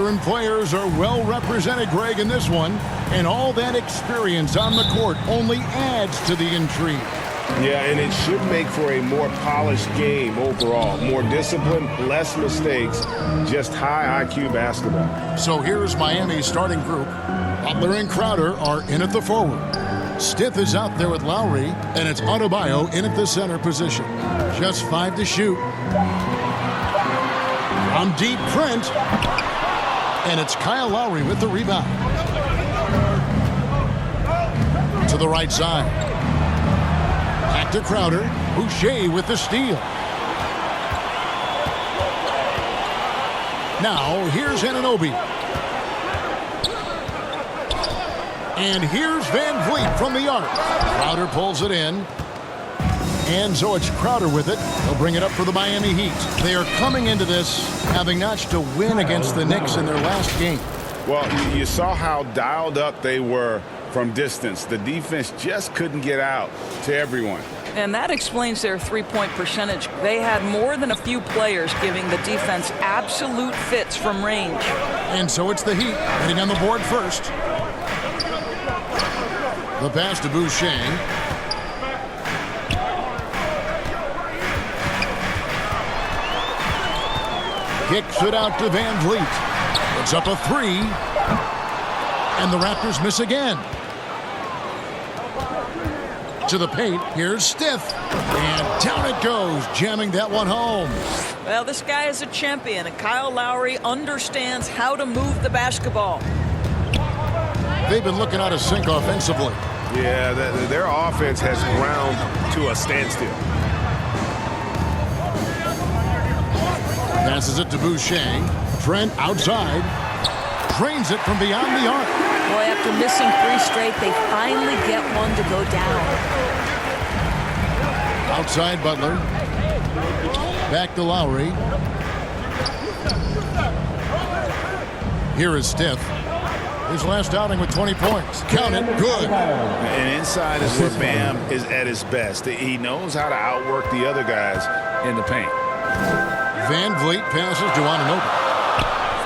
Veteran players are well represented, Greg, in this one. And all that experience on the court only adds to the intrigue. Yeah, and it should make for a more polished game overall. More discipline, less mistakes, just high IQ basketball. So here's Miami's starting group. Butler and Crowder are in at the forward. Stith is out there with Lowry, and it's Adebayo in at the center position. Just 5 to shoot. From deep, Trent. And it's Kyle Lowry with the rebound. To the right side. Back to Crowder. Boucher with the steal. Now, here's Anunoby. And here's Van Vliet from the arc. Crowder pulls it in. And so it's Crowder with it. He'll bring it up for the Miami Heat. They are coming into this having notched to win against the Knicks in their last game. Well, you saw how dialed up they were from distance. The defense just couldn't get out to everyone. And that explains their three-point percentage. They had more than a few players giving the defense absolute fits from range. And so it's the Heat heading on the board first. The pass to Boucher. Kicks it out to Van Vliet. It's up a 3. And the Raptors miss again. To the paint. Here's Stith. And down it goes, jamming that one home. Well, this guy is a champion, and Kyle Lowry understands how to move the basketball. They've been looking out of sync offensively. Yeah, their offense has ground to a standstill. Passes it to Boucher. Trent outside. Trains it from beyond the arc. Boy, after missing 3 straight, they finally get one to go down. Outside Butler. Back to Lowry. Here is Stith. His last outing with 20 points. Count it. Good. And inside is where Bam is at his best. He knows how to outwork the other guys in the paint. Van Vliet passes to Anunoby.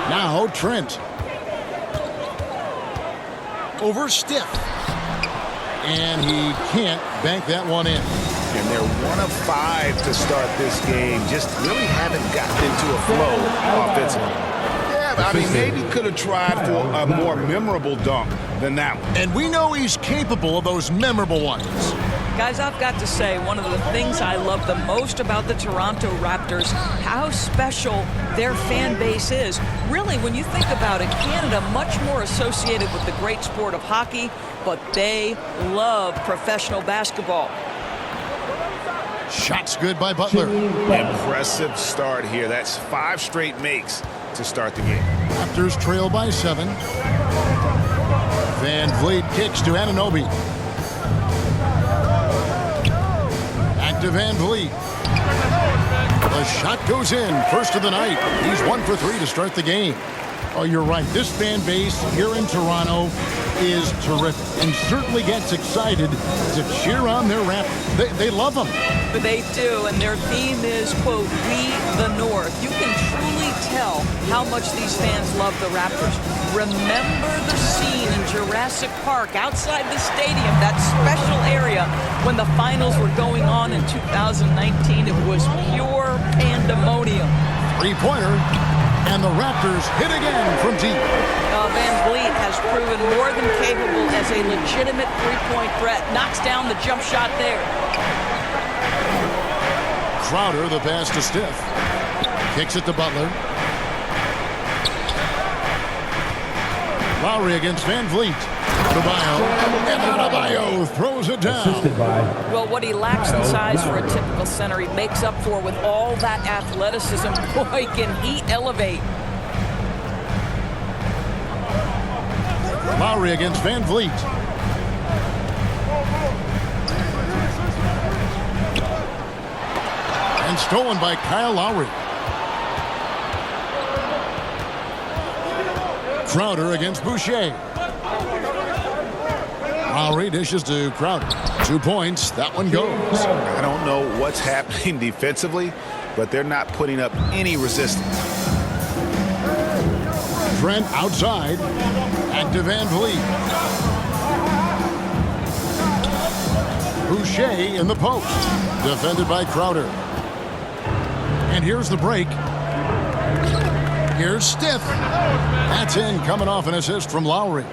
Now Trent. Over Stith. And he can't bank that one in. And they're 1 of 5 to start this game. Just really haven't gotten into a flow offensively. I mean, maybe could have tried for a more memorable dunk than that one. And we know he's capable of those memorable ones. Guys, I've got to say, one of the things I love the most about the Toronto Raptors, how special their fan base is. Really, when you think about it, Canada much more associated with the great sport of hockey, but they love professional basketball. Shots good by Butler. Impressive start here. That's 5 straight makes to start the game. Raptors trail by 7. Van Vliet kicks to Anunoby. Back to Van Vliet. The shot goes in. First of the night. He's 1 for 3 to start the game. Oh, you're right. This fan base here in Toronto is terrific and certainly gets excited to cheer on their Raptors. They love them. They do, and their theme is, quote, "We the North." You can truly tell how much these fans love the Raptors. Remember the scene in Jurassic Park outside the stadium, that special area when the finals were going on in 2019. It was pure pandemonium. 3-pointer, and the Raptors hit again from deep. Van Vliet has proven more than capable as a legitimate three-point threat. Knocks down the jump shot there. Crowder, the pass to Stith. Kicks it to Butler. Lowry against Van Vliet. Adebayo. And Adebayo throws it down. Well, what he lacks in size for a typical center, he makes up for with all that athleticism. Boy, can he elevate. Lowry against Van Vliet. And stolen by Kyle Lowry. Crowder against Boucher. Lowry dishes to Crowder. 2 points. That one goes. I don't know what's happening defensively, but they're not putting up any resistance. Trent outside. Back to Van Vliet. Boucher in the post. Defended by Crowder. And here's the break. Here's Stiff. That's in, coming off an assist from Lowry.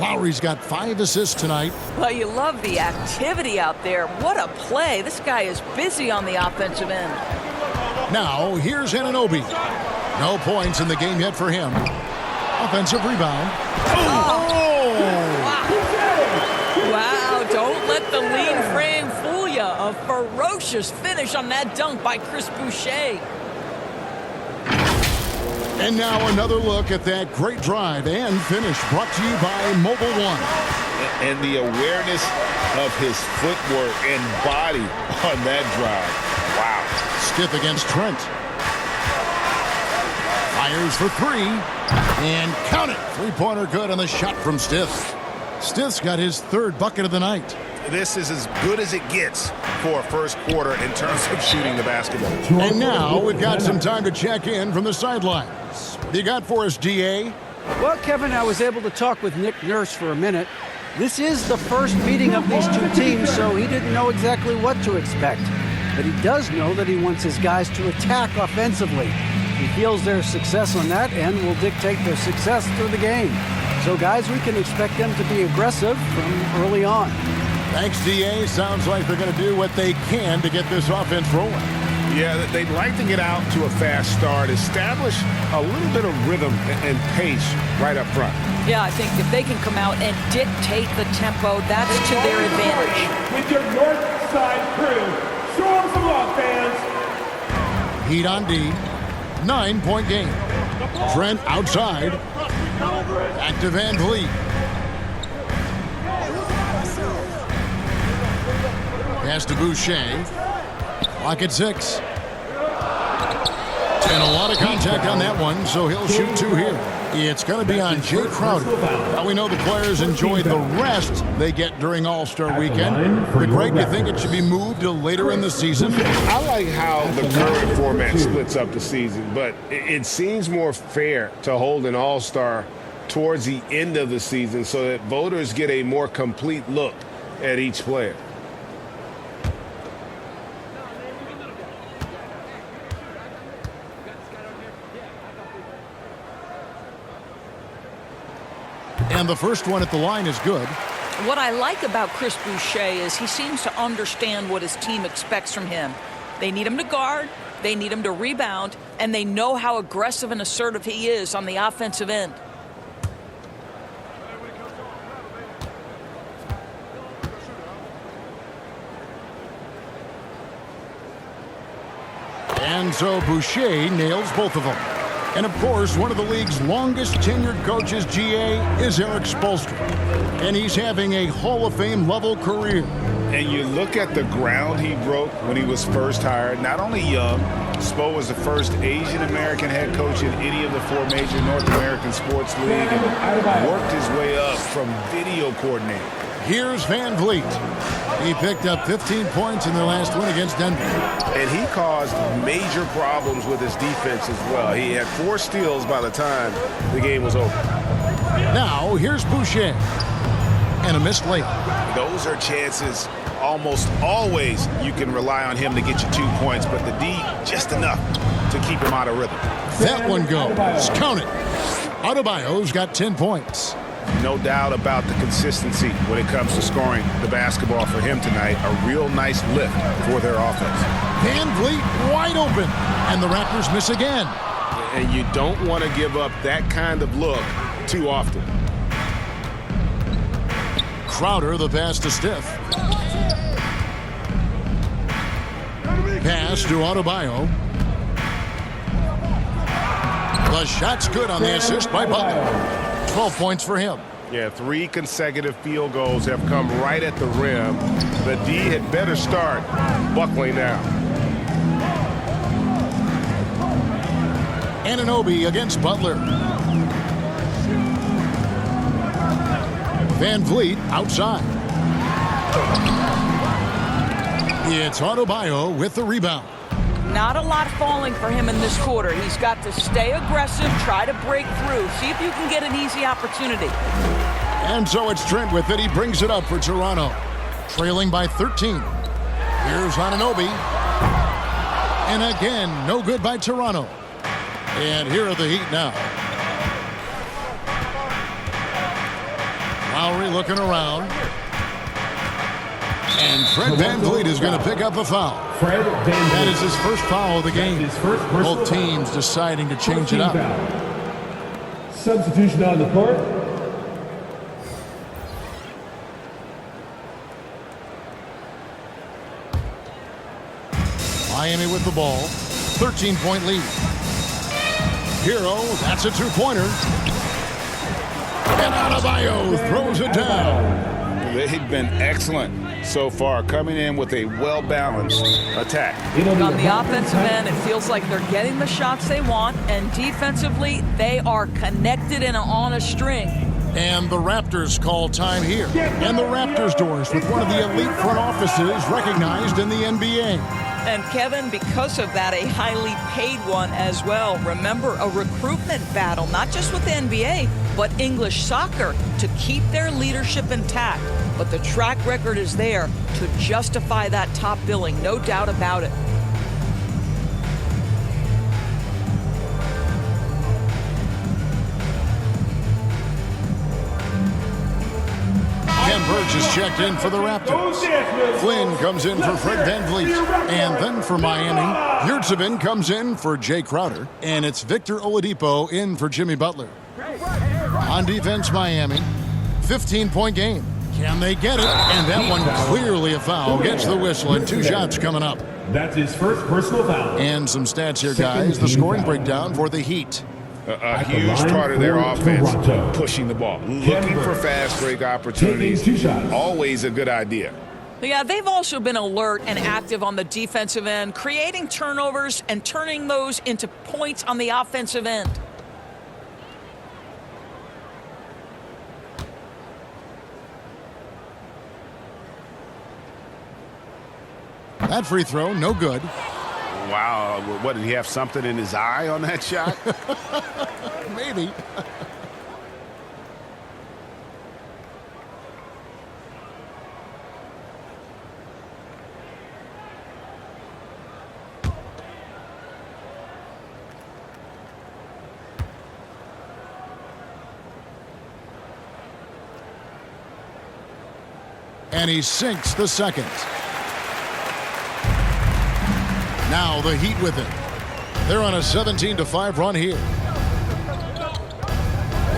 Lowry's got 5 assists tonight. Well, you love the activity out there. What a play. This guy is busy on the offensive end. Now, here's Anunoby. No points in the game yet for him. Offensive rebound. Oh! Wow, don't let the lean frame fool you. A ferocious finish on that dunk by Chris Boucher. And now another look at that great drive and finish brought to you by Mobile One. And the awareness of his footwork and body on that drive. Wow. Stiff against Trent. Fires for 3. And count it. Three-pointer good on the shot from Stiff. Stiff's got his 3rd bucket of the night. This is as good as it gets for a first quarter in terms of shooting the basketball. And now we've got some time to check in from the sidelines. What you got for us, DA? Well, Kevin, I was able to talk with Nick Nurse for a minute. This is the first meeting of these two teams, so he didn't know exactly what to expect. But he does know that he wants his guys to attack offensively. He feels their success on that end will dictate their success through the game. So, guys, we can expect them to be aggressive from early on. Thanks, DA. Sounds like they're going to do what they can to get this offense rolling. Yeah, they'd like to get out to a fast start, establish a little bit of rhythm and pace right up front. Yeah, I think if they can come out and dictate the tempo, that's to their advantage. With your north side crew, show them some love, fans. Heat on D. 9-point game. Trent outside. Back to Van Vliet. Pass to Boucher. Clock at 6. And a lot of contact on that one, so he'll shoot 2 here. It's going to be on Jay Crowder. Now we know the players enjoy the rest they get during All-Star Weekend. But Greg, you think it should be moved to later in the season? I like how the current format splits up the season, but it seems more fair to hold an All-Star towards the end of the season so that voters get a more complete look at each player. And the first one at the line is good. What I like about Chris Boucher is he seems to understand what his team expects from him. They need him to guard, they need him to rebound, and they know how aggressive and assertive he is on the offensive end. And so Boucher nails both of them. And, of course, one of the league's longest-tenured coaches, GA, is Eric Spoelstra. And he's having a Hall of Fame-level career. And you look at the ground he broke when he was first hired. Not only young, Spo was the first Asian-American head coach in any of the 4 major North American sports leagues and worked his way up from video coordinator. Here's Van Vliet. He picked up 15 points in their last win against Denver. And he caused major problems with his defense as well. He had 4 steals by the time the game was over. Now, here's Boucher. And a missed layup. Those are chances almost always you can rely on him to get you 2 points, but the D, just enough to keep him out of rhythm. That one goes. Count it. Adebayo's got 10 points. No doubt about the consistency when it comes to scoring the basketball for him tonight. A real nice lift for their offense. Van Vliet wide open, and the Raptors miss again. And you don't want to give up that kind of look too often. Crowder, the pass to Stiff. Pass to Adebayo. The shot's good on the assist by Butler. 12 points for him. Yeah, 3 consecutive field goals have come right at the rim. The D had better start buckling down. Anunoby against Butler. Van Vliet outside. It's Adebayo with the rebound. Not a lot falling for him in this quarter. He's got to stay aggressive, try to break through. See if you can get an easy opportunity. And so it's Trent with it. He brings it up for Toronto. Trailing by 13. Here's Anunoby. And again, no good by Toronto. And here are the Heat now. Lowry looking around. And Fred VanVleet is going to pick up a foul. That is his first foul of the game. Both teams deciding to change it up. Substitution on the court. Miami with the ball. 13-point lead. Hero, that's a two-pointer. And Adebayo throws it down. They've been excellent so far, coming in with a well-balanced attack. On the offensive end, it feels like they're getting the shots they want, and defensively, they are connected and on a string. And the Raptors call time here. And the Raptors doors with one of the elite front offices recognized in the NBA. And Kevin, because of that, a highly paid one as well. Remember, a recruitment battle, not just with the NBA, but English soccer, to keep their leadership intact. But the track record is there to justify that top billing, no doubt about it. Ken Burge is checked in for the Raptors. Flynn comes in for Fred VanVleet. And then for Miami, Yurtseven comes in for Jay Crowder. And it's Victor Oladipo in for Jimmy Butler. On defense, Miami, 15-point game. Can they get it? And that one clearly a foul. Gets the whistle and two shots coming up. That's his first personal foul. And some stats here, guys. The scoring breakdown for the Heat. A huge part of their offense, pushing the ball, looking for fast break opportunities. Always a good idea. Yeah, they've also been alert and active on the defensive end, creating turnovers and turning those into points on the offensive end. That free throw, no good. Wow, what, did he have something in his eye on that shot? Maybe. And he sinks the second. Now the Heat with it. They're on a 17-5 run here.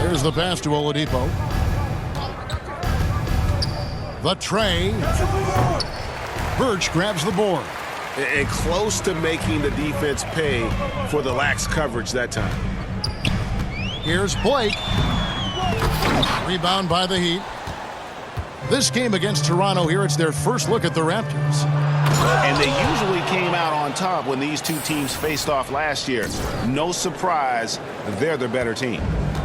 There's the pass to Oladipo. The tray. Birch grabs the board. And close to making the defense pay for the lax coverage that time. Here's Blake. Rebound by the Heat. This game against Toronto here, it's their first look at the Raptors. And they usually came out on top when these two teams faced off last year. No surprise, they're the better team.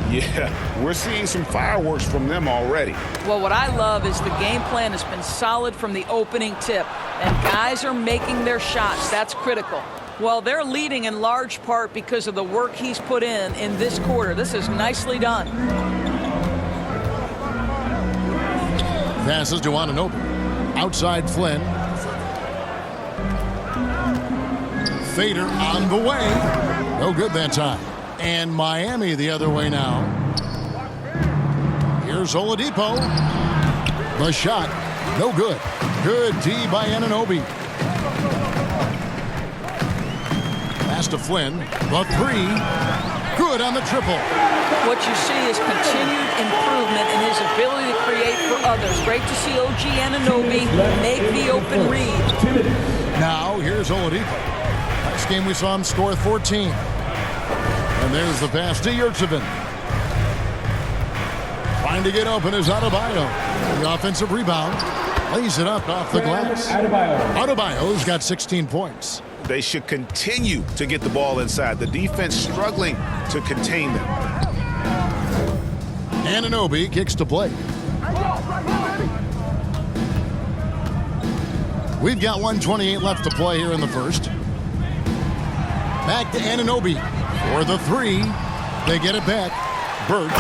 Yeah, we're seeing some fireworks from them already. Well, what I love is the game plan has been solid from the opening tip, and guys are making their shots. That's critical. Well, they're leading in large part because of the work he's put in this quarter. This is nicely done. Passes to Anunoby. Outside Flynn. Fader on the way. No good that time. And Miami the other way now. Here's Oladipo. The shot. No good. Good D by Anunoby. Pass to Flynn. The three. Good on the triple. What you see is continued improvement in his ability to create for others. Great to see OG Anunoby make the open read. Now here's Oladipo. Last game we saw him score 14. And there's the pass to Yurtseven. Trying to get open is Adebayo. The offensive rebound. Lays it up off the glass. Adebayo's got 16 points. They should continue to get the ball inside. The defense struggling to contain them. Anunoby kicks to play. We've got 1:28 left to play here in the first. Back to Anunoby for the three. They get it back. Birch.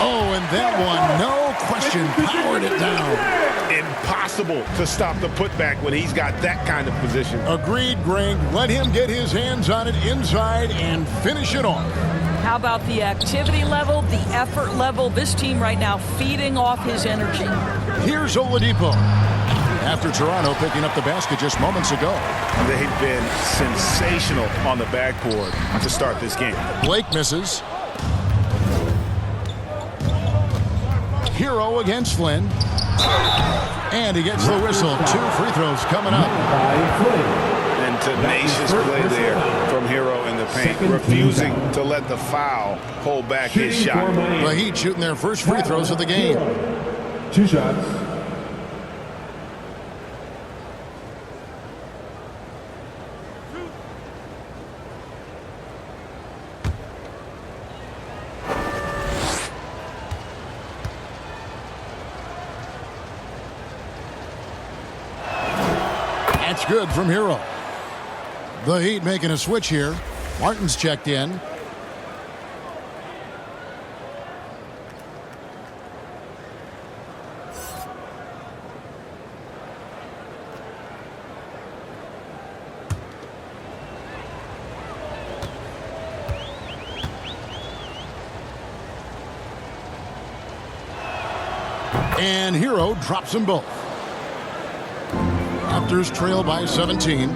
Oh, and that one, no question, powered it down. Impossible to stop the putback when he's got that kind of position. Agreed, Greg. Let him get his hands on it inside and finish it off. How about the activity level, the effort level? This team right now feeding off his energy. Here's Oladipo. After Toronto picking up the basket just moments ago. They've been sensational on the backboard to start this game. Blake misses. Hero against Flynn. And he gets the whistle. 2 free throws coming up. And tenacious play there from Hero in the paint, refusing to let the foul hold back his shot. The Heat shooting their first free throws of the game. 2 shots. That's good from Hero. The Heat making a switch here. Martin's checked in. And Hero drops them both. Raptors trail by 17.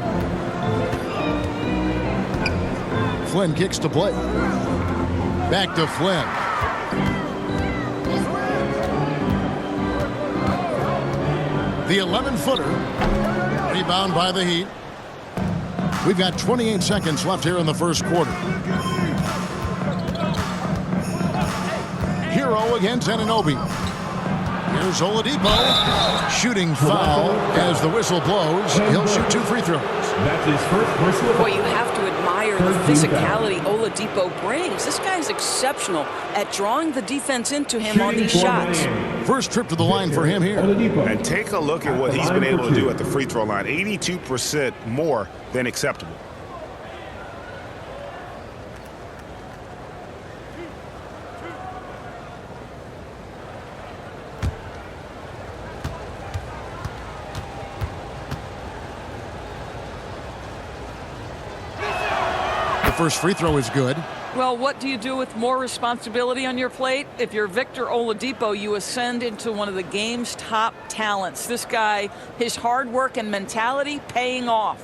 Flynn kicks to Blake. Back to Flynn. The 11-footer. Rebound by the Heat. We've got 28 seconds left here in the first quarter. Hero against Anunoby. Here's Oladipo. Shooting foul as the whistle blows. He'll shoot 2 free throws. That's his first personal. Boy, you have to admire the physicality Oladipo brings. This guy's exceptional at drawing the defense into him on these shots. First trip to the line for him here. And take a look at what he's been able to do at the free throw line. 82% more than acceptable. First free throw is good. Well, what do you do with more responsibility on your plate? If you're Victor Oladipo, you ascend into one of the game's top talents. This guy, his hard work and mentality paying off.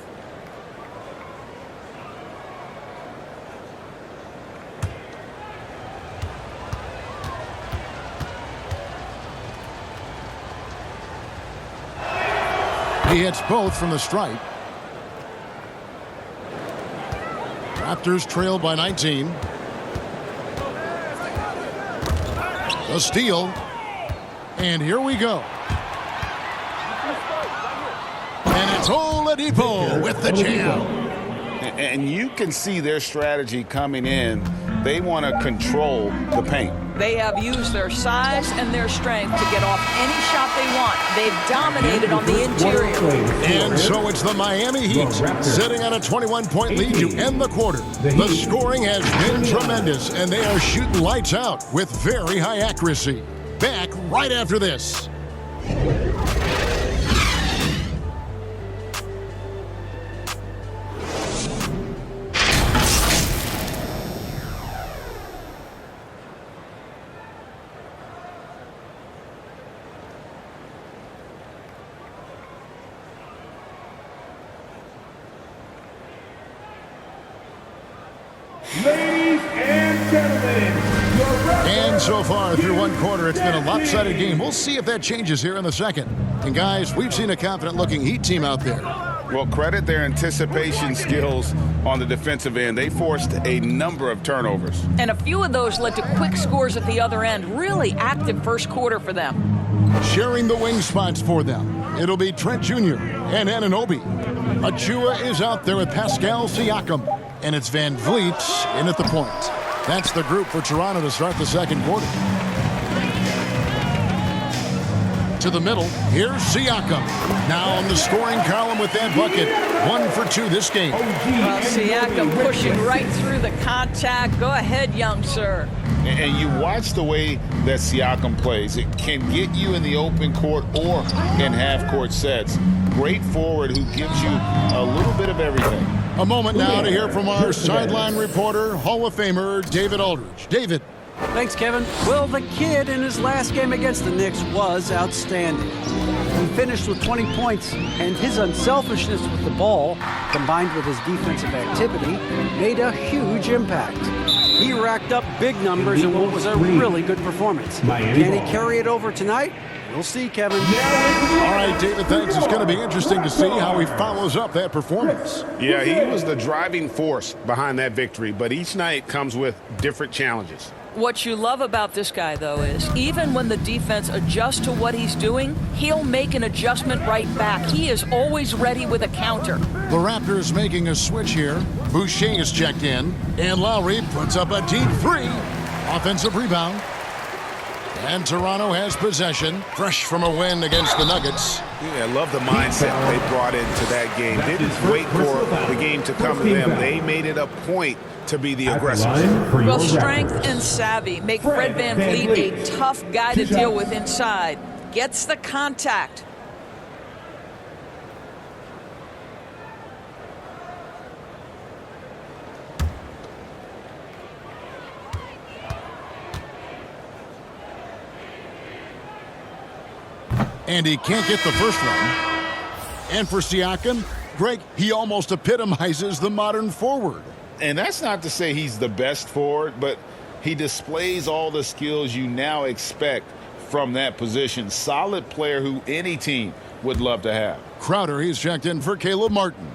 He hits both from the stripe. Raptors trail by 19. A steal. And here we go. And it's Oladipo with the jam. And you can see their strategy coming in. They want to control the paint. They have used their size and their strength to get off any shot they want. They've dominated on the interior. And so it's the Miami Heat sitting on a 21-point lead to end the quarter. The scoring has been tremendous, and they are shooting lights out with very high accuracy. Back right after this. Ladies and gentlemen, And so far through one quarter, it's been a lopsided game. We'll see if that changes here in the second. And guys, we've seen a confident-looking Heat team out there. Well, credit their anticipation skills on the defensive end. They forced a number of turnovers. And a few of those led to quick scores at the other end. Really active first quarter for them. Sharing the wing spots for them, it'll be Trent Jr. and Anunoby. Achua is out there with Pascal Siakam. And it's Van Vliet in at the point. That's the group for Toronto to start the second quarter. to the middle. Here's Siakam. Now on the scoring column with that bucket. 1 for 2 this game. Well, Siakam pushing right through the contact. Go ahead, young sir. And you watch the way that Siakam plays. It can get you in the open court or in half-court sets. Great forward who gives you a little bit of everything. A moment now to hear from our sideline reporter, Hall of Famer David Aldridge. David. Thanks, Kevin. Well, the kid in his last game against the Knicks was outstanding. He finished with 20 points, and his unselfishness with the ball, combined with his defensive activity, made a huge impact. He racked up big numbers in what was a really good performance. Can he carry it over tonight? We'll see, Kevin. All right, David, thanks. It's going to be interesting to see how he follows up that performance. Yeah, he was the driving force behind that victory, but each night comes with different challenges. What you love about this guy, though, is even when the defense adjusts to what he's doing, he'll make an adjustment right back. He is always ready with a counter. The Raptors making a switch here. Boucher is checked in, and Lowry puts up a deep 3. Offensive rebound. And Toronto has possession, fresh from a win against the Nuggets. Yeah, I love the mindset they brought into that game. They didn't wait for the game to come to them. They made it a point to be the aggressors. Well, strength and savvy make Fred VanVleet a tough guy to deal with inside. Gets the contact. And he can't get the first one. And for Siakam, Greg, he almost epitomizes the modern forward. And that's not to say he's the best forward, but he displays all the skills you now expect from that position. Solid player who any team would love to have. Crowder, he's checked in for Caleb Martin.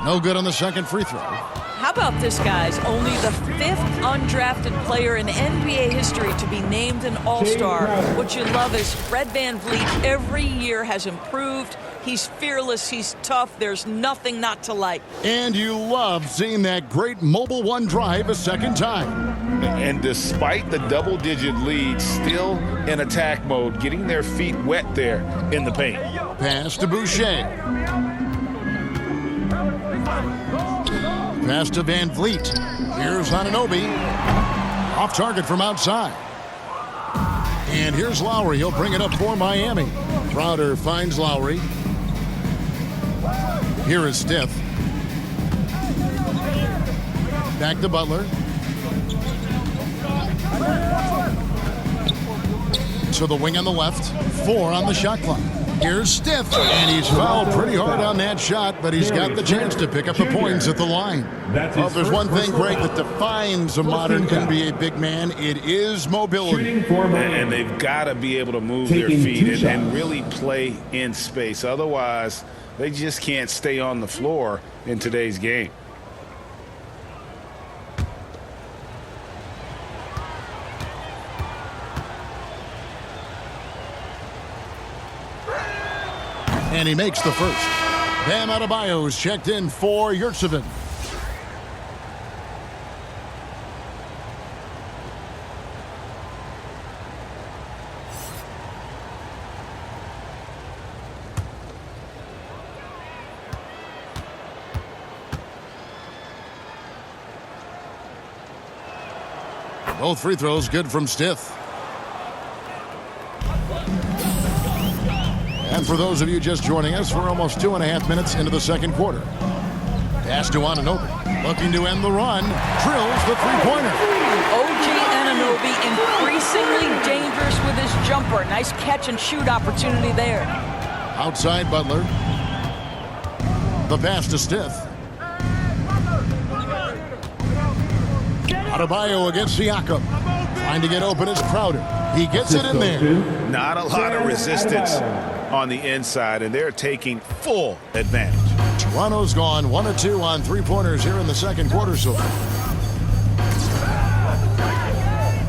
No good on the second free throw. How about this, guys? Only the 5th undrafted player in NBA history to be named an All-Star. What you love is Fred VanVleet every year has improved. He's fearless. He's tough. There's nothing not to like. And you love seeing that great mobile one drive a second time. And despite the double-digit lead, still in attack mode, getting their feet wet there in the paint. Pass to Boucher. Pass to VanVleet. Here's Anunoby. Off target from outside. And here's Lowry. He'll bring it up for Miami. Crowder finds Lowry. Here is Stith. Back to Butler. To the wing on the left. 4 on the shot clock. Here's Stith, and he's fouled pretty hard on that shot, but he's got the chance to pick up the points at the line. Well, if there's one thing, Greg, that defines a modern NBA big man, it is mobility. And they've got to be able to move their feet and really play in space. Otherwise, they just can't stay on the floor in today's game. And he makes the first. Bam Adebayo's checked in for Yurtseven. Both free throws good from Stith. And for those of you just joining us, we're almost 2.5 minutes into the second quarter. Pass to Anunoby, looking to end the run. Drills the three-pointer. OG Anunoby increasingly dangerous with his jumper. Nice catch and shoot opportunity there. Outside Butler. The pass to Stith. Adebayo against Siakam. Trying to get open is Crowder. He gets it in there. Not a lot of resistance on the inside, and they're taking full advantage. Toronto's gone 1 of 2 on three-pointers here in the second quarter so far.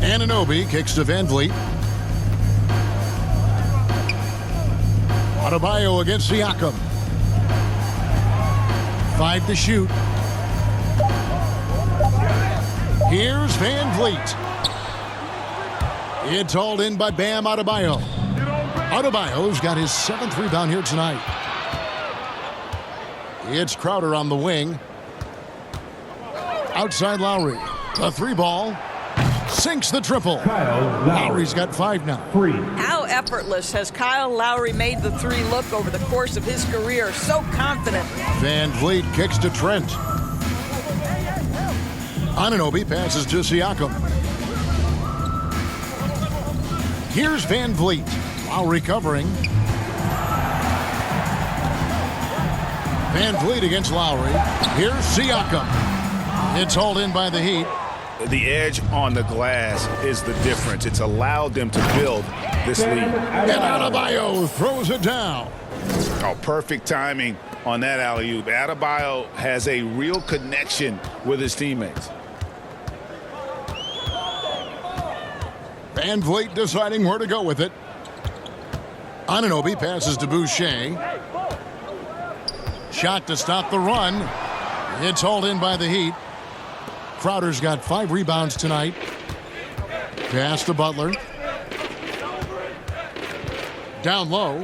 Anunoby kicks to VanVleet. Adebayo against Siakam. 5 to shoot. Here's Van Vliet. It's hauled in by Bam Adebayo. Adebayo's got his 7th rebound here tonight. It's Crowder on the wing. Outside Lowry. The 3-ball. Sinks the triple. Lowry's got 5 now. How effortless has Kyle Lowry made the 3 look over the course of his career? So confident. Van Vliet kicks to Trent. Anunoby passes to Siakam. Here's Van Vliet. Lowry covering. Van Vliet against Lowry. Here's Siakam. It's hauled in by the Heat. The edge on the glass is the difference. It's allowed them to build this lead. And Adebayo throws it down. Oh, perfect timing on that alley-oop. Adebayo has a real connection with his teammates. Van Vliet deciding where to go with it. Anunoby passes to Boucher. Shot to stop the run. It's hauled in by the Heat. Crowder's got 5 rebounds tonight. Pass to Butler. Down low.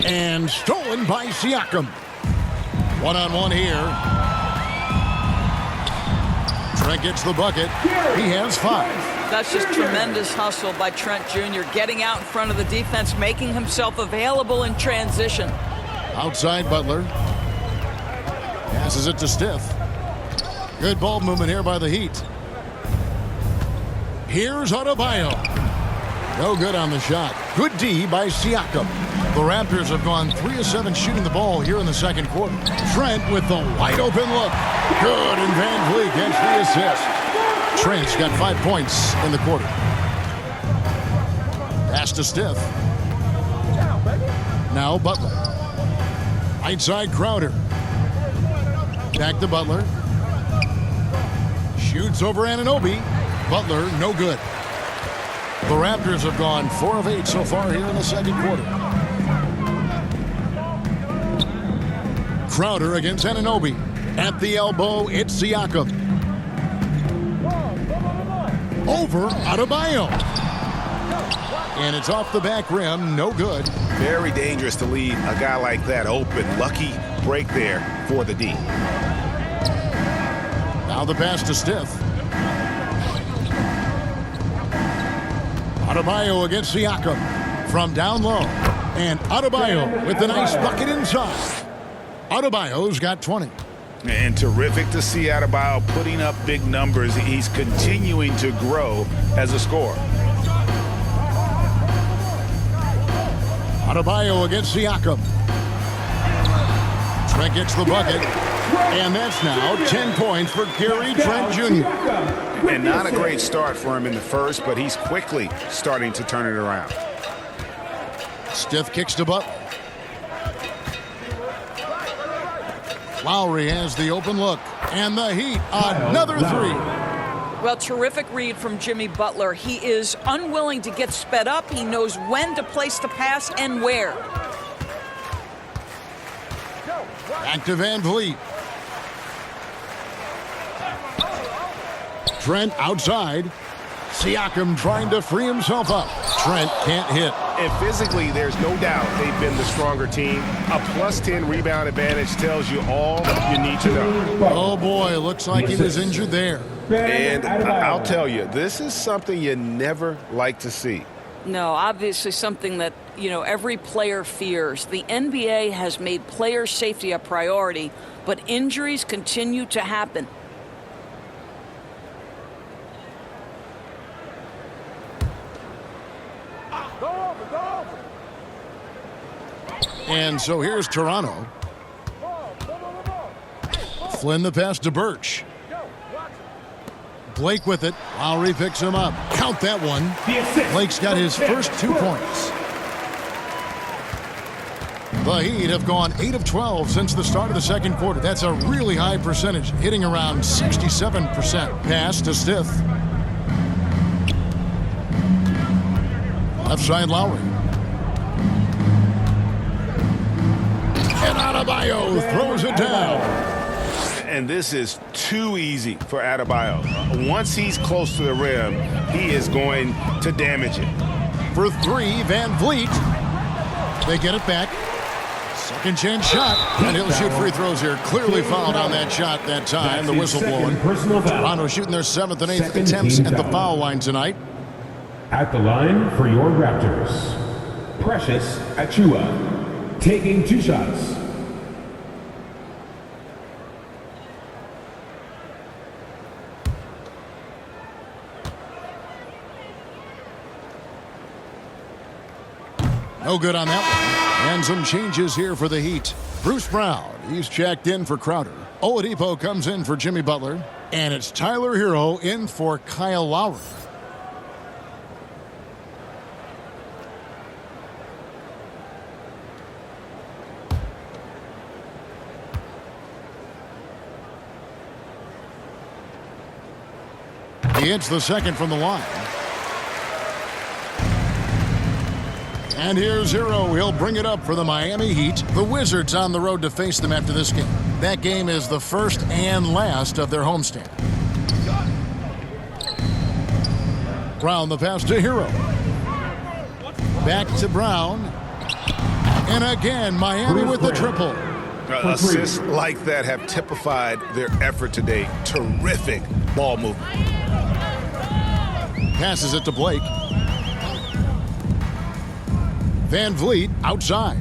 And stolen by Siakam. 1-on-1 here. Trent gets the bucket. He has 5. That's just tremendous hustle by Trent Jr. Getting out in front of the defense, making himself available in transition. Outside Butler. Passes it to Stiff. Good ball movement here by the Heat. Here's Adebayo. No good on the shot. Good D by Siakam. The Raptors have gone 3 of 7 shooting the ball here in the second quarter. Trent with the wide open look. Good, and Van Vliet gets the assist. Trent's got 5 points in the quarter. Pass to Stiff. Now Butler. Right side Crowder. Back to Butler. Shoots over Anunoby. Butler, no good. The Raptors have gone 4 of 8 so far here in the second quarter. Crowder against Anunoby. At the elbow, it's Siakam. Over Adebayo. And it's off the back rim, no good. Very dangerous to leave a guy like that open. Lucky break there for the D. Now the pass to Stiff. Adebayo against Siakam from down low. And Adebayo with the nice bucket inside. Adebayo's got 20. And terrific to see Adebayo putting up big numbers. He's continuing to grow as a scorer. Adebayo against Siakam. Trent gets the bucket. And that's now 10 points for Gary Trent Jr. And not a great start for him in the first, but he's quickly starting to turn it around. Stiff kicks to Butler. Lowry has the open look. And the Heat, another 3. Well, terrific read from Jimmy Butler. He is unwilling to get sped up. He knows when to place the pass and where. Back to Van Vliet. Trent outside. Siakam trying to free himself up. Trent can't hit. And physically, there's no doubt they've been the stronger team. A +10 rebound advantage tells you all you need to know. Oh, boy, looks like he was injured there. And I'll tell you, this is something you never like to see. No, obviously something that, every player fears. The NBA has made player safety a priority, but injuries continue to happen. And so here's Toronto. Flynn the pass to Birch. Blake with it. Lowry picks him up. Count that one. Blake's got his first 2 points. The Heat have gone 8 of 12 since the start of the second quarter. That's a really high percentage, hitting around 67%. Pass to Stiff. Left side Lowry. And Adebayo throws it down. And this is too easy for Adebayo. Once he's close to the rim, he is going to damage it. For three, Van Vliet. They get it back. Second chance shot. And he'll shoot free throws here. Clearly fouled on that shot that time. The whistle blowing. Toronto shooting their 7th and 8th attempts at the foul line tonight. At the line for your Raptors, Precious Achiuwa, taking 2 shots. No good on that one. And some changes here for the Heat. Bruce Brown, he's checked in for Crowder. Oladipo comes in for Jimmy Butler. And it's Tyler Hero in for Kyle Lowry. He hits the second from the line. And here's Hero. He'll bring it up for the Miami Heat. The Wizards on the road to face them after this game. That game is the first and last of their homestand. Brown the pass to Hero. Back to Brown. And again, Miami with the triple. Assists like that have typified their effort today. Terrific ball movement. Passes it to Blake. Van Vliet outside.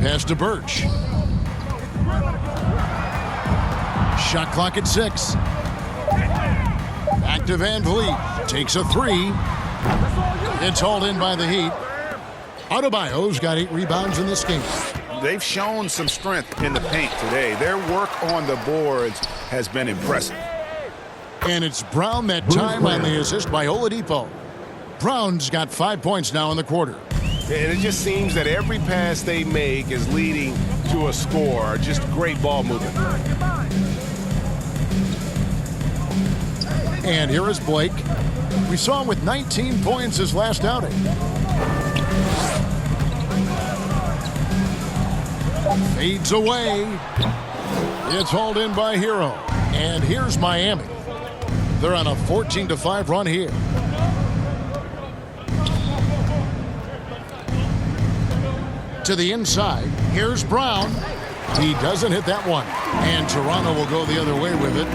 Pass to Birch. Shot clock at 6. Back to Van Vliet. Takes a 3. It's hauled in by the Heat. Adebayo's got 8 rebounds in this game. They've shown some strength in the paint today. Their work on the boards has been impressive. And it's Brown that time on the assist by Oladipo. Brown's got 5 points now in the quarter. And it just seems that every pass they make is leading to a score. Just great ball movement. And here is Blake. We saw him with 19 points his last outing. Fades away. It's hauled in by Hero. And here's Miami. They're on a 14-5 run here. To the inside. Here's Brown. He doesn't hit that one. And Toronto will go the other way with it.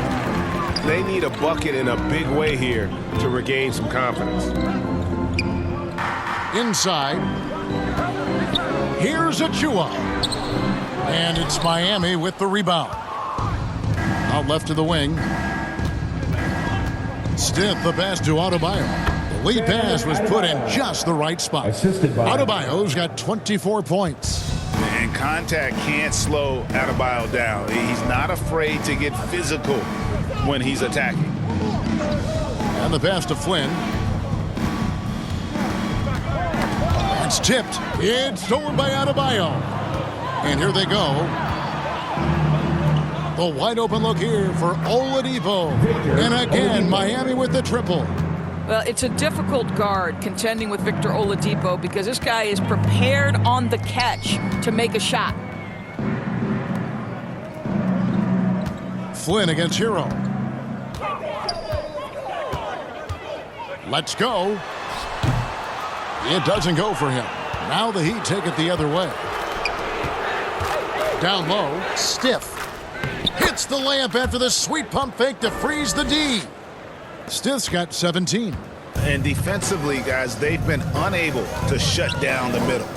They need a bucket in a big way here to regain some confidence. Inside. Here's Achiuwa. And it's Miami with the rebound. Out left to the wing. Stiff the pass to Adebayo. The lead pass was put in just the right spot. Adebayo's got 24 points. And contact can't slow Adebayo down. He's not afraid to get physical when he's attacking. And the pass to Flynn. It's tipped. It's stolen by Adebayo. And here they go. The wide open look here for Oladipo. And again, Miami with the triple. Well, it's a difficult guard contending with Victor Oladipo because this guy is prepared on the catch to make a shot. Flynn against Hero. Let's go. It doesn't go for him. Now the Heat take it the other way. Down low, Stiff. Hits the layup after the sweet pump fake to freeze the D. Stiff's got 17. And defensively, guys, they've been unable to shut down the middle.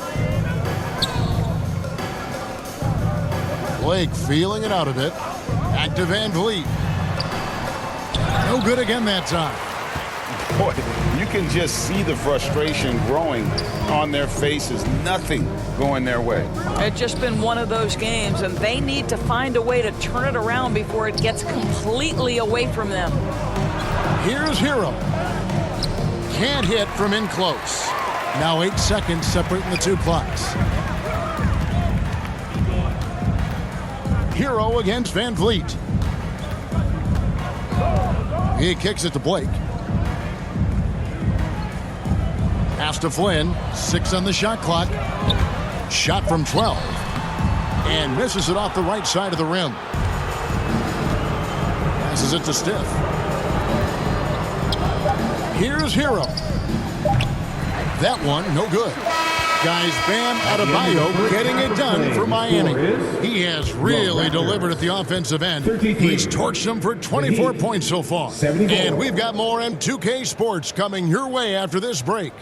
Blake feeling it out a bit. Back to Van Vliet. No good again that time. Boy, you can just see the frustration growing on their faces. Nothing going their way. It's just been one of those games, and they need to find a way to turn it around before it gets completely away from them. Here's Hero. Can't hit from in close. Now 8 seconds separating the two clocks. Hero against Van Vliet. He kicks it to Blake. Pass to Flynn. 6 on the shot clock. Shot from 12. And misses it off the right side of the rim. Passes it to Stiff. Here's Hero. That one, no good. Guys, Bam Adebayo getting it done for Miami. He has really delivered at the offensive end. He's torched them for 24 points so far. And we've got more M2K Sports coming your way after this break.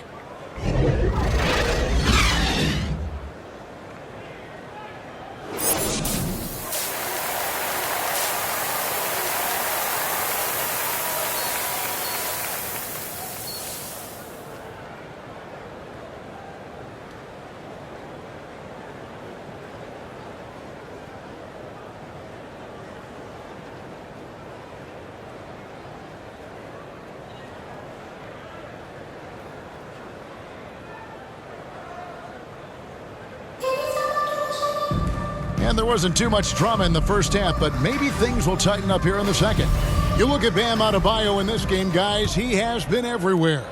And there wasn't too much drama in the first half, but maybe things will tighten up here in the second. You look at Bam Adebayo in this game, guys, he has been everywhere.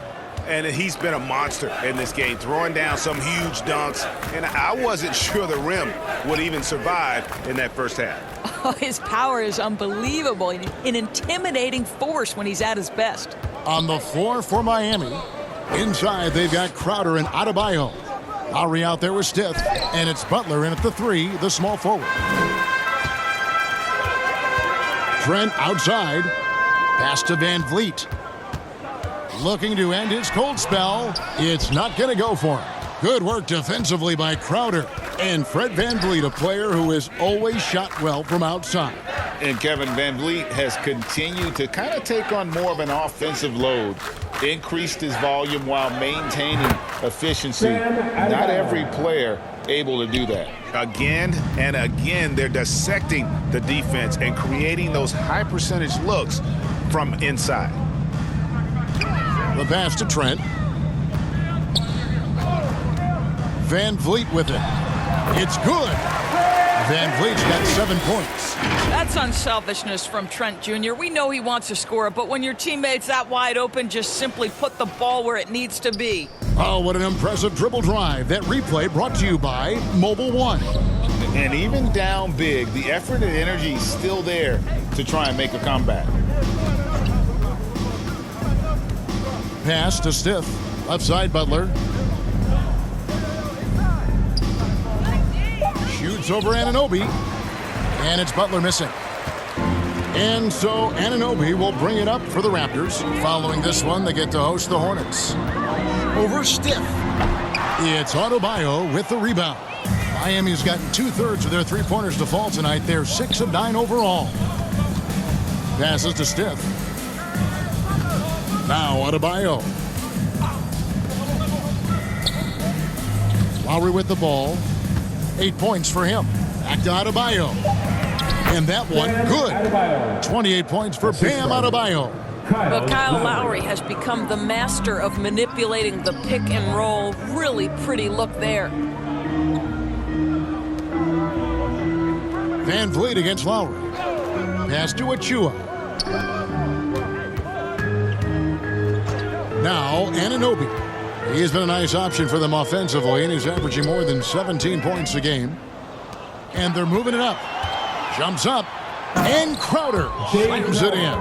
And he's been a monster in this game, throwing down some huge dunks. And I wasn't sure the rim would even survive in that first half. Oh, his power is unbelievable. An intimidating force when he's at his best. On the floor for Miami, inside they've got Crowder and Adebayo. Lowry out there with Stiff, and it's Butler in at the 3, the small forward. Trent outside, pass to Van Vliet. Looking to end his cold spell. It's not going to go for him. Good work defensively by Crowder. And Fred Van Vliet, a player who has always shot well from outside. And Kevin Van Vliet has continued to kind of take on more of an offensive load. Increased his volume while maintaining efficiency. Not every player able to do that. Again and again, they're dissecting the defense and creating those high percentage looks from inside. The pass to Trent. Van Vliet with it. It's good. Van Vliet's got 7 points. That's unselfishness from Trent Jr. We know he wants to score, but when your teammate's that wide open, just simply put the ball where it needs to be. Oh, what an impressive dribble drive. That replay brought to you by Mobile One. And even down big, the effort and energy is still there to try and make a comeback. Pass to Stiff. Left side, Butler. Shoots over Anunoby. And it's Butler missing. And so Anunoby will bring it up for the Raptors. Following this one, they get to host the Hornets. Over Stiff. It's Adebayo with the rebound. Miami's gotten 2/3 of their three-pointers to fall tonight. They're 6 of 9 overall. Passes to Stiff. Now Adebayo. Lowry with the ball. 8 points for him. Back to Adebayo. And that one, good. 28 points for Bam Adebayo. But Kyle Lowry has become the master of manipulating the pick and roll. Really pretty look there. Van Vliet against Lowry. Pass to Achua. Now Anunoby. He has been a nice option for them offensively, and he's averaging more than 17 points a game. And they're moving it up. Jumps up. And Crowder slams it in.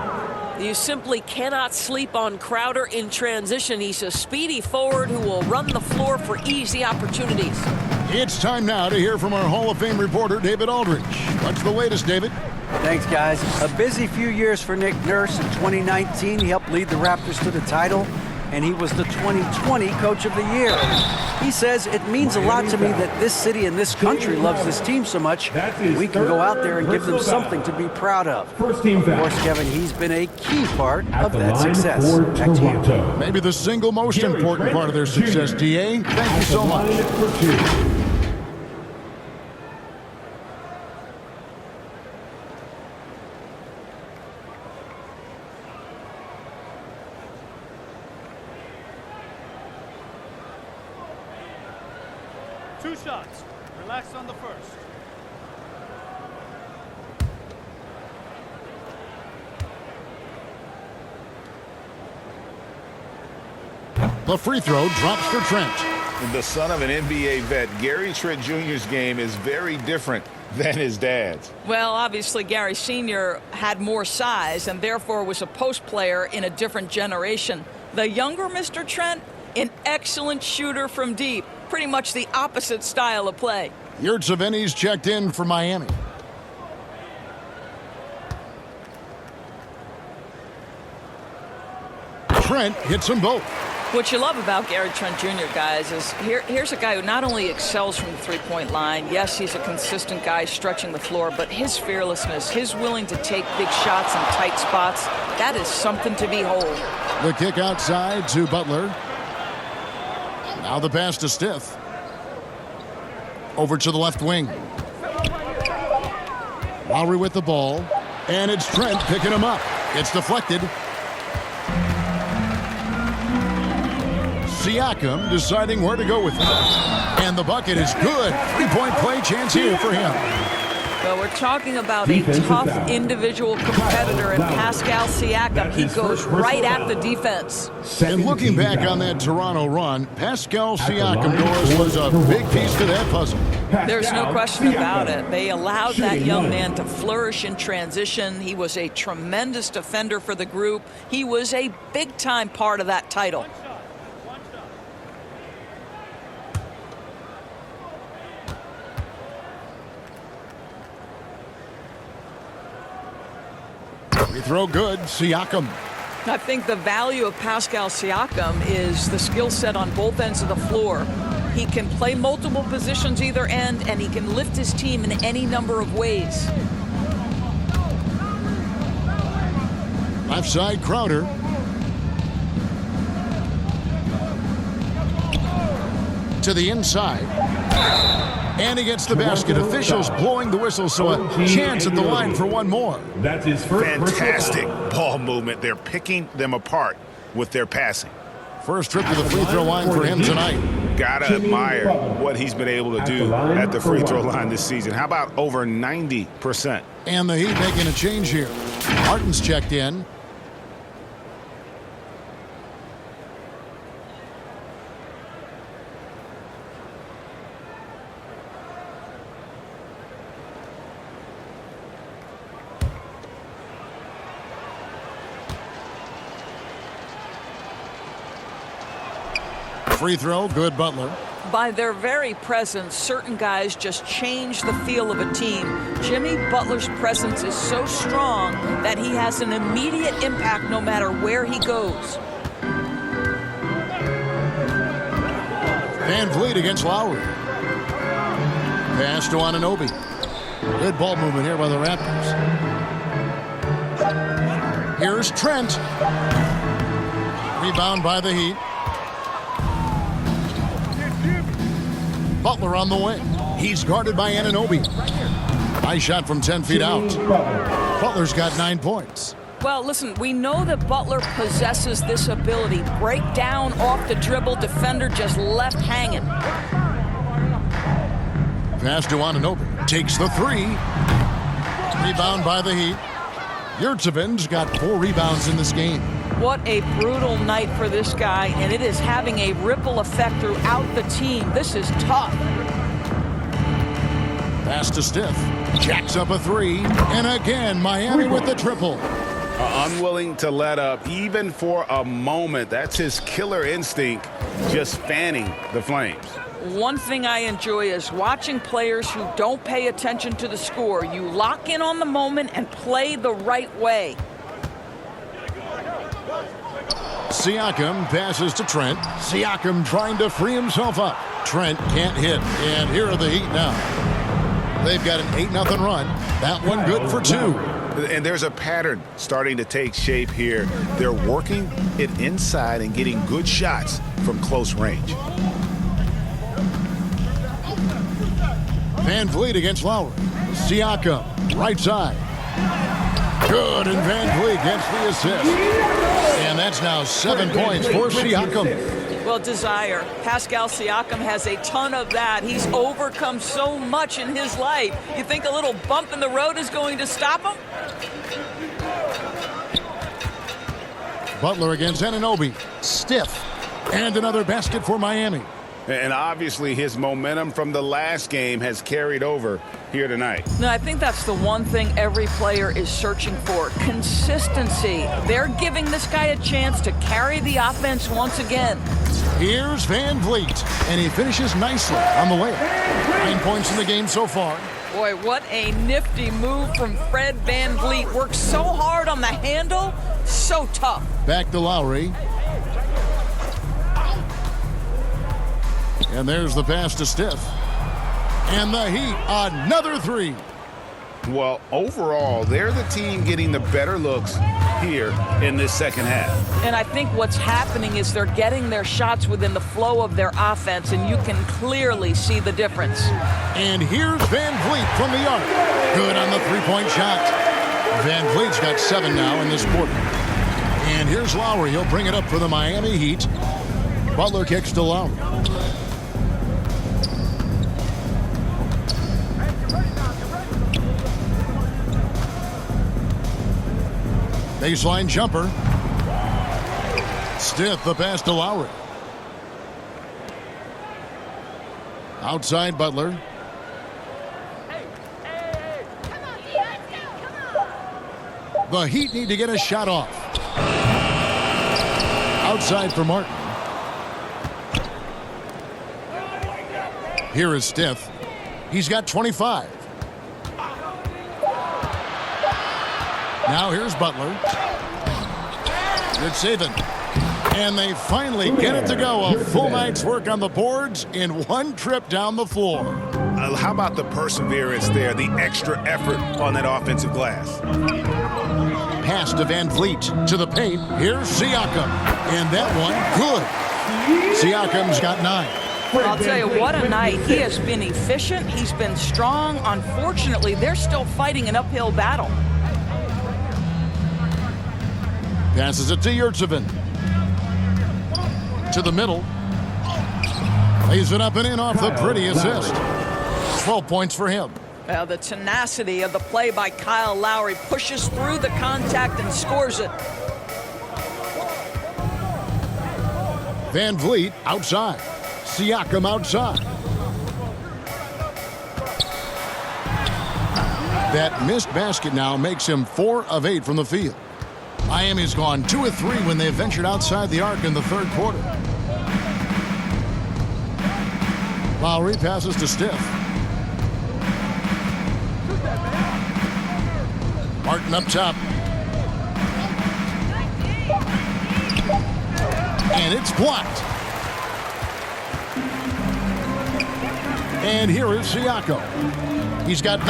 You simply cannot sleep on Crowder in transition. He's a speedy forward who will run the floor for easy opportunities. It's time now to hear from our Hall of Fame reporter, David Aldridge. What's the latest, David? Thanks, guys. A busy few years for Nick Nurse. In 2019, he helped lead the Raptors to the title, and he was the 2020 Coach of the Year. He says, it means a lot to me that this city and this country loves this team so much, we can go out there and give them something to be proud of. Of course, Kevin, he's been a key part of that success. Back to you. Maybe the single most important part of their success, DA. Thank you so much. Two shots. Relax on the first. The free throw drops for Trent. The son of an NBA vet, Gary Trent Jr.'s game is very different than his dad's. Well, obviously, Gary Sr. had more size and therefore was a post player in a different generation. The younger Mr. Trent, an excellent shooter from deep. Pretty much the opposite style of play. Yurtseven's checked in for Miami. Trent hits them both. What you love about Gary Trent Jr., guys, is here's a guy who not only excels from the three-point line. Yes, he's a consistent guy stretching the floor, but his fearlessness, his willing to take big shots in tight spots, that is something to behold. The kick outside to Butler. Now the pass to Stiff. Over to the left wing. Lowry with the ball. And it's Trent picking him up. It's deflected. Siakam deciding where to go with it. And the bucket is good. Three-point play chance here for him. Well, we're talking about a tough individual competitor in Pascal Siakam. He goes right at the defense. And looking back on that Toronto run, Pascal Siakam, Doris, was a big piece to that puzzle. There's no question about it. They allowed that young man to flourish in transition. He was a tremendous defender for the group. He was a big-time part of that title. Free throw good. Siakam. I think the value of Pascal Siakam is the skill set on both ends of the floor. He can play multiple positions either end, and he can lift his team in any number of ways. Left side, Crowder. To the inside. And he gets the basket. Officials blowing the whistle, so a chance at the line for one more. That's his first. Fantastic ball movement. They're picking them apart with their passing. First trip to the free throw line for him tonight. Gotta admire what he's been able to do at the free throw line this season. How about over 90%? And the Heat making a change here. Martin's checked in. Free throw, good. Butler. By their very presence, certain guys just change the feel of a team. Jimmy Butler's presence is so strong that he has an immediate impact no matter where he goes. Van Vliet against Lowry. Pass to Anunoby. Good ball movement here by the Raptors. Here's Trent. Rebound by the Heat. Butler on the wing. He's guarded by Anunoby. Nice shot from 10 feet out. Butler's got 9 points. Well, listen, we know that Butler possesses this ability. Break down off the dribble, defender just left hanging. Pass to Anunoby. Takes the three. Rebound by the Heat. Yurtseven's got 4 rebounds in this game. What a brutal night for this guy, and it is having a ripple effect throughout the team. This is tough. Pass to Stiff. Jacks up a 3. And again, Miami with the triple. Unwilling to let up even for a moment. That's his killer instinct, just fanning the flames. One thing I enjoy is watching players who don't pay attention to the score. You lock in on the moment and play the right way. Siakam passes to Trent. Siakam trying to free himself up. Trent can't hit. And here are the Heat now. They've got an 8-0 run. That one good for 2. And there's a pattern starting to take shape here. They're working it inside and getting good shots from close range. Van Vliet against Lowry. Siakam, right side. Good, and Van Vliet gets the assist. And that's now 7 points for Siakam. Well, desire. Pascal Siakam has a ton of that. He's overcome so much in his life. You think a little bump in the road is going to stop him? Butler against Anunoby. Stiff. And another basket for Miami. And obviously his momentum from the last game has carried over here tonight. No, I think that's the one thing every player is searching for. Consistency. They're giving this guy a chance to carry the offense once again. Here's Van Vliet, and he finishes nicely on the layup. 9 points in the game so far. Boy, what a nifty move from Fred Van Vliet. Works so hard on the handle, so tough. Back to Lowry. And there's the pass to Stiff. And the Heat, another three. Well, overall, they're the team getting the better looks here in this second half. And I think what's happening is they're getting their shots within the flow of their offense, and you can clearly see the difference. And here's Van Vliet from the arc. Good on the three-point shot. Van Vliet's got 7 now in this quarter. And here's Lowry. He'll bring it up for the Miami Heat. Butler kicks to Lowry. Baseline jumper. Stiff the pass to Lowry. Outside Butler. The Heat need to get a shot off. Outside for Martin. Here is Stiff. He's got 25. Now here's Butler. Good saving. And they finally get it to go. A full night's work on the boards in one trip down the floor. How about the perseverance there, the extra effort on that offensive glass? Pass to Van Vliet to the paint. Here's Siakam. And that one, good. Siakam's got 9. I'll tell you, what a night. He has been efficient. He's been strong. Unfortunately, they're still fighting an uphill battle. Passes it to Yurtsevin. To the middle. Lays it up and in off the pretty assist. 12 points for him. Well, the tenacity of the play by Kyle Lowry pushes through the contact and scores it. Van Vliet outside. Siakam outside. That missed basket now makes him 4 of 8 from the field. Miami's gone 2 of 3 when they ventured outside the arc in the third quarter. Lowry passes to Stiff. Martin up top. And it's blocked. And here is Siakam. He's got 9.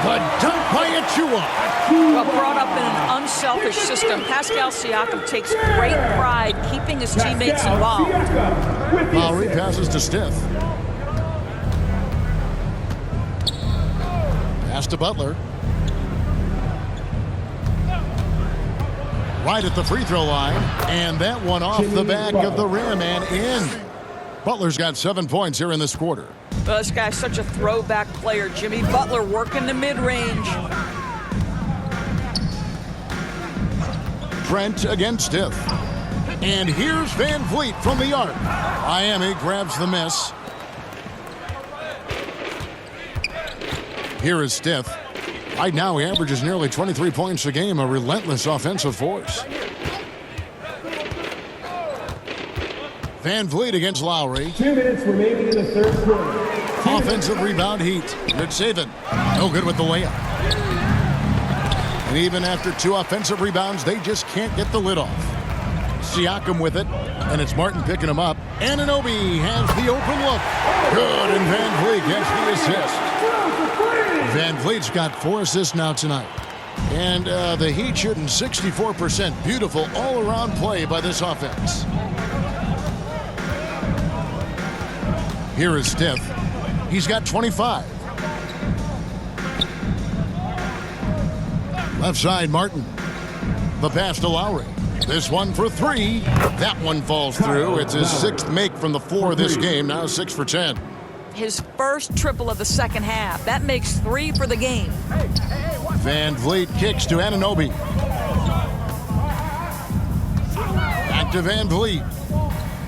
The dunk by Achua. Well, brought up in an unselfish system, Pascal Siakam takes great pride keeping his teammates involved. Lowry passes to Stiff. Pass to Butler. Right at the free throw line. And that one off the back of the rim and in. Butler's got 7 points here in this quarter. Well, this guy's such a throwback player. Jimmy Butler working the mid-range. Trent against Stiff. And here's Van Vliet from the arc. Miami grabs the miss. Here is Stiff. Right now he averages nearly 23 points a game, a relentless offensive force. Van Vliet against Lowry. 2 minutes remaining in the third quarter. Offensive rebound Heat. Good saving. No good with the layup. And even after 2 offensive rebounds, they just can't get the lid off. Siakam with it, and it's Martin picking him up. Anunoby has the open look. Good, and Van Vliet gets the assist. Van Vliet's got 4 assists now tonight. And the Heat shooting 64%. Beautiful all-around play by this offense. Here is Stiff. He's got 25. Left side, Martin. The pass to Lowry. This one for 3. That one falls through. It's his 6th make from the floor this game. Now 6 for 10. His first triple of the second half. That makes 3 for the game. Van Vliet kicks to Anunoby. Back to Van Vliet.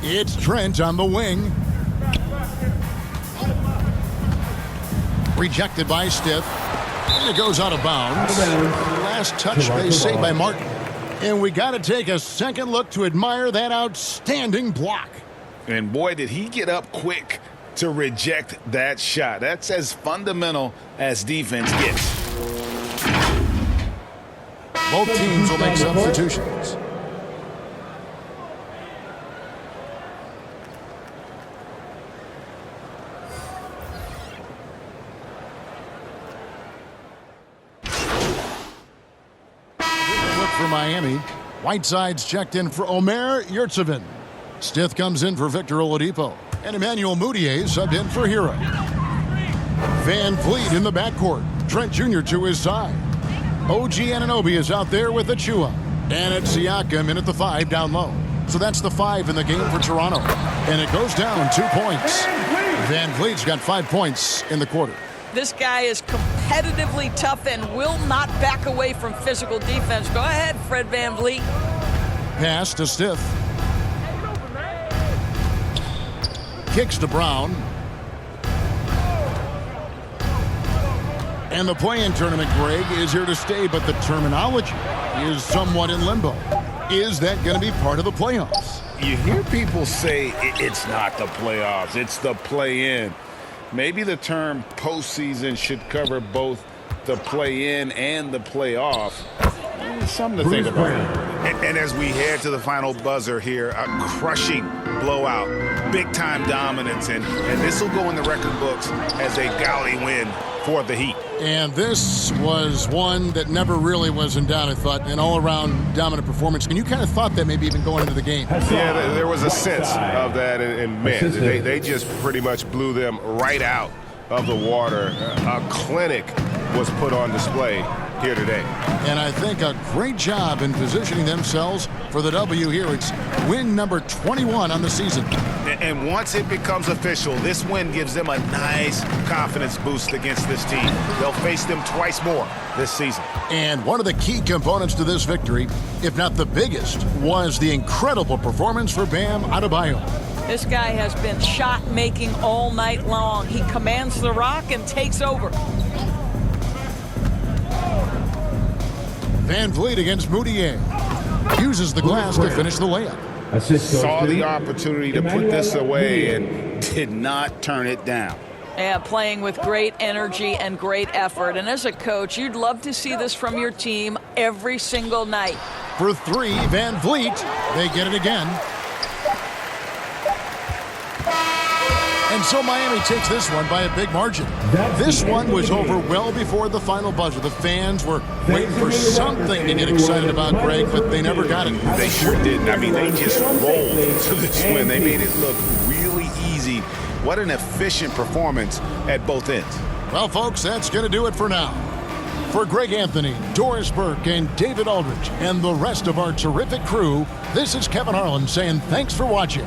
It's Trent on the wing. Rejected by Stith. And it goes out of bounds. Last touch, they say, by Martin. And we got to take a second look to admire that outstanding block. And boy, did he get up quick to reject that shot. That's as fundamental as defense gets. Both teams will make substitutions. Look for Miami. Whiteside's checked in for Omer Yurtsevin. Stith comes in for Victor Oladipo. And Emmanuel Mudiay subbed in for Hero. Van Vliet in the backcourt. Trent Jr. to his side. OG Anunoby is out there with Achua. And it's Siakam in at the 5 down low. So that's the 5 in the game for Toronto. And it goes down 2 points. Van Vliet's got 5 points in the quarter. This guy is competitively tough and will not back away from physical defense. Go ahead, Fred Van Vliet. Pass to Stith. Kicks to Brown. And the play-in tournament, Greg, is here to stay, but the terminology is somewhat in limbo. Is that going to be part of the playoffs? You hear people say it's not the playoffs, it's the play-in. Maybe the term postseason should cover both the play-in and the playoff. Something to think about. And as we head to the final buzzer here, a crushing blowout, big-time dominance, and this will go in the record books as a gaudy win for the Heat. And this was one that never really was in doubt, I thought, an all-around dominant performance. And you kind of thought that maybe even going into the game. Yeah, there was a sense of that, and man, they just pretty much blew them right out of the water. A clinic was put on display here today. And I think a great job in positioning themselves for the W here. It's win number 21 on the season. And once it becomes official, this win gives them a nice confidence boost against this team. They'll face them twice more this season. And one of the key components to this victory, if not the biggest, was the incredible performance for Bam Adebayo. This guy has been shot-making all night long. He commands the rock and takes over. Van Vliet against Mudiay. Uses the glass to finish the layup. Saw the opportunity to put this away and did not turn it down. Yeah, playing with great energy and great effort. And as a coach, you'd love to see this from your team every single night. For 3, Van Vliet. They get it again. And so Miami takes this one by a big margin. This one was over well before the final buzzer. The fans were waiting for something to get excited about, Greg, but they never got it. They sure didn't. I mean, they just rolled to this win. They made it look really easy. What an efficient performance at both ends. Well, folks, that's going to do it for now. For Greg Anthony, Doris Burke, and David Aldridge, and the rest of our terrific crew, this is Kevin Harlan saying thanks for watching.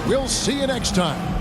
We'll see you next time